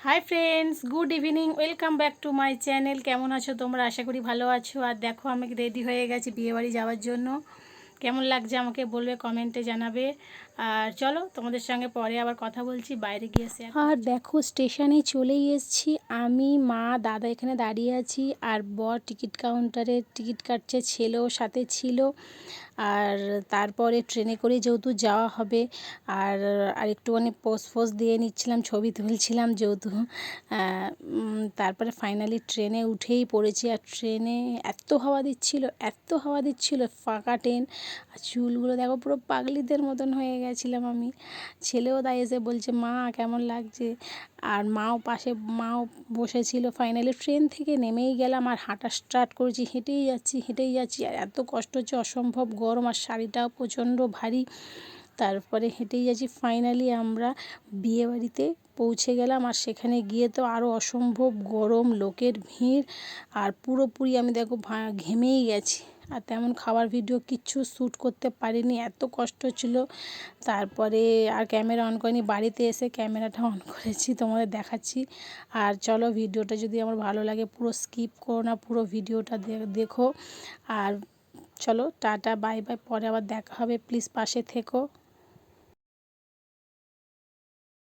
Hi friends, good evening, welcome back to my channel. কেমন আছো তোমরা? আশা করি ভালো আছো। আর দেখো, আমি রেডি হয়ে গেছি বিয়েবাড়ি যাওয়ার জন্য। কেমন লাগছে আমাকে বলবে, কমেন্টে জানাবে। আর চলো, তোমাদের সঙ্গে পরে আবার কথা বলছি, বাইরে গিয়ে শেয়ার। আর দেখো, স্টেশনে চলেই এসেছি। আমি, মা, দাদা এখানে দাঁড়িয়ে আছি। আর বর টিকিট কাউন্টারে টিকিট কাটছে, ছেলেও সাথে ছিল। আর তারপরে ট্রেনে করে যেহেতু যাওয়া হবে, আর একটুখানি পোজ দিয়ে নিচ্ছিলাম, ছবি তুলছিলাম যেহেতু। তারপরে ফাইনালি ট্রেনে উঠেই পড়েছি। আর ট্রেনে এত হাওয়া দিচ্ছিল, ফাঁকা ট্রেন। আর চুলগুলো দেখো, পুরো পাগলিদের মতন হয়ে গেছিলাম আমি। ছেলেও তাই এসে বলছে, মা কেমন লাগছে। আর মাও বসেছিল। ফাইনালি ট্রেন থেকে নেমেই গেলাম, আর হাঁটা স্টার্ট করেছি। হেঁটেই যাচ্ছি। আর এত কষ্ট হচ্ছে, অসম্ভব গরম, আর শাড়িটাও প্রচণ্ড ভারী। তারপরে হেঁটেই যাচ্ছি। ফাইনালি আমরা বিয়েবাড়িতে পৌঁছে গেলাম। আর সেখানে গিয়ে তো আরও অসম্ভব গরম, লোকের ভিড়। আর পুরোপুরি আমি দেখো ঘেমেই গেছি। আর তেমন খাবার ভিডিও কিচ্ছু শ্যুট করতে পারিনি, এত কষ্ট ছিল। তারপরে আর ক্যামেরা অন করিনি, বাড়িতে এসে ক্যামেরাটা অন করেছি, তোমাদের দেখাচ্ছি। আর চলো, ভিডিওটা যদি আমার ভালো লাগে পুরো স্কিপ করো না, পুরো ভিডিওটা দেখো। আর চলো, টাটা, বাই বাই, পরে আবার দেখা হবে, প্লিজ পাশে থেকো।